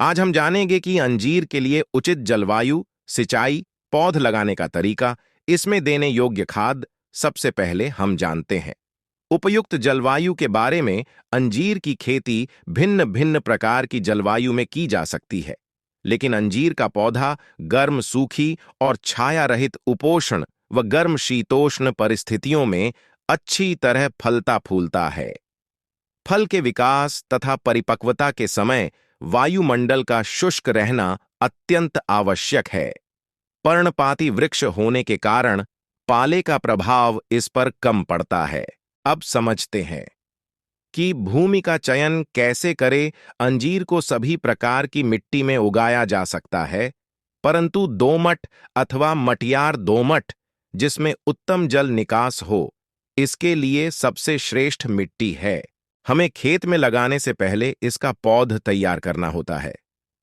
आज हम जानेंगे कि अंजीर के लिए उचित जलवायु, सिंचाई, पौध लगाने का तरीका, इसमें देने योग्य खाद। सबसे पहले हम जानते हैं उपयुक्त जलवायु के बारे में। अंजीर की खेती भिन्न भिन्न प्रकार की जलवायु में की जा सकती है, लेकिन अंजीर का पौधा गर्म, सूखी और छाया रहित उपोष्ण व गर्म शीतोष्ण परिस्थितियों में अच्छी तरह फलता फूलता है। फल के विकास तथा परिपक्वता के समय वायुमंडल का शुष्क रहना अत्यंत आवश्यक है। पर्णपाती वृक्ष होने के कारण पाले का प्रभाव इस पर कम पड़ता है। अब समझते हैं कि भूमि का चयन कैसे करें। अंजीर को सभी प्रकार की मिट्टी में उगाया जा सकता है, परंतु दोमट अथवा मटियार दोमट, जिसमें उत्तम जल निकास हो, इसके लिए सबसे श्रेष्ठ मिट्टी है। हमें खेत में लगाने से पहले इसका पौध तैयार करना होता है।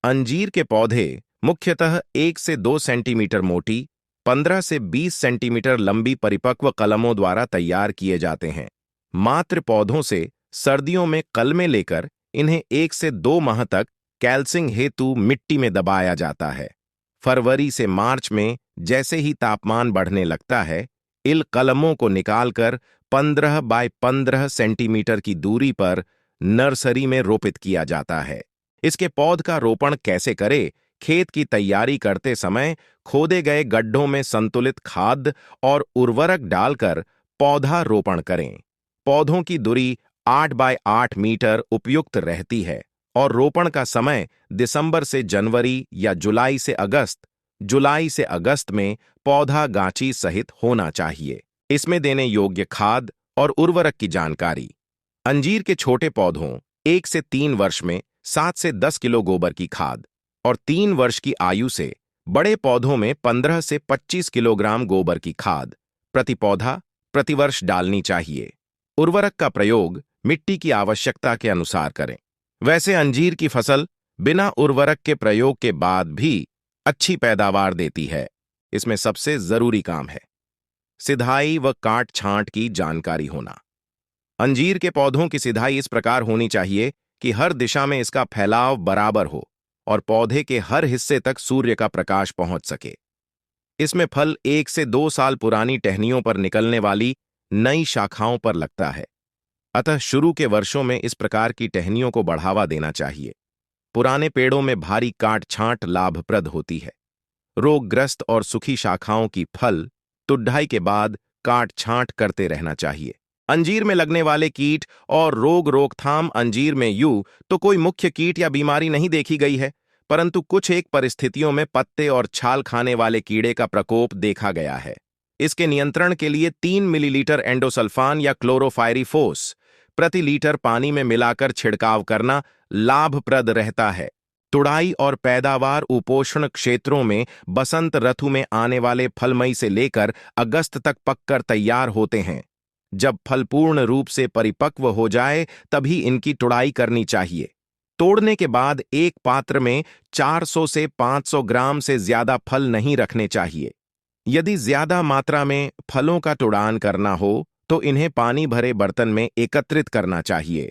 अंजीर के पौधे मुख्यतः 1 से 2 सेंटीमीटर मोटी, 15 से 20 सेंटीमीटर लंबी परिपक्व कलमों द्वारा तैयार किए जाते हैं। मात्र पौधों से सर्दियों में कलमें लेकर इन्हें 1 से 2 माह तक कैल्सिंग हेतु मिट्टी में दबाया जाता है। फरवरी से मार्च में जैसे ही तापमान बढ़ने लगता है, इन कलमों को निकालकर 15 बाय 15 सेंटीमीटर की दूरी पर नर्सरी में रोपित किया जाता है। इसके पौध का रोपण कैसे करें? खेत की तैयारी करते समय खोदे गए गड्ढों में संतुलित खाद और उर्वरक डालकर पौधा रोपण करें। पौधों की दूरी 8 बाय 8 मीटर उपयुक्त रहती है और रोपण का समय दिसंबर से जनवरी या जुलाई से अगस्त में पौधा गांची सहित होना चाहिए। इसमें देने योग्य खाद और उर्वरक की जानकारी। अंजीर के छोटे पौधों 1 से 3 वर्ष में 7 से 10 किलो गोबर की खाद और 3 वर्ष की आयु से बड़े पौधों में 15 से 25 किलोग्राम गोबर की खाद प्रति पौधा प्रतिवर्ष डालनी चाहिए। उर्वरक का प्रयोग मिट्टी की आवश्यकता के अनुसार करें। वैसे अंजीर की फसल बिना उर्वरक के प्रयोग के बाद भी अच्छी पैदावार देती है। इसमें सबसे जरूरी काम है सिधाई व काट छांट की जानकारी होना। अंजीर के पौधों की सिधाई इस प्रकार होनी चाहिए कि हर दिशा में इसका फैलाव बराबर हो और पौधे के हर हिस्से तक सूर्य का प्रकाश पहुंच सके। इसमें फल 1 से 2 साल पुरानी टहनियों पर निकलने वाली नई शाखाओं पर लगता है, अतः शुरू के वर्षों में इस प्रकार की टहनियों को बढ़ावा देना चाहिए। पुराने पेड़ों में भारी काट छांट लाभप्रद होती है। रोगग्रस्त और सूखी शाखाओं की फल तुड़ाई के बाद काट छांट करते रहना चाहिए। अंजीर में लगने वाले कीट और रोग रोकथाम। अंजीर में यूं तो कोई मुख्य कीट या बीमारी नहीं देखी गई है, परंतु कुछ एक परिस्थितियों में पत्ते और छाल खाने वाले कीड़े का प्रकोप देखा गया है। इसके नियंत्रण के लिए 3 मिलीलीटर एंडोसल्फान या क्लोरोफायरिफोस प्रति लीटर पानी में मिलाकर छिड़काव करना लाभप्रद रहता है। तुड़ाई और पैदावार उपोष्ण क्षेत्रों में बसंत ऋतु में आने वाले फल मई से लेकर अगस्त तक पककर तैयार होते हैं। जब फल पूर्ण रूप से परिपक्व हो जाए तभी इनकी तुड़ाई करनी चाहिए। तोड़ने के बाद एक पात्र में 400 से 500 ग्राम से ज्यादा फल नहीं रखने चाहिए। यदि ज्यादा मात्रा में फलों का तुड़ान करना हो तो इन्हें पानी भरे बर्तन में एकत्रित करना चाहिए।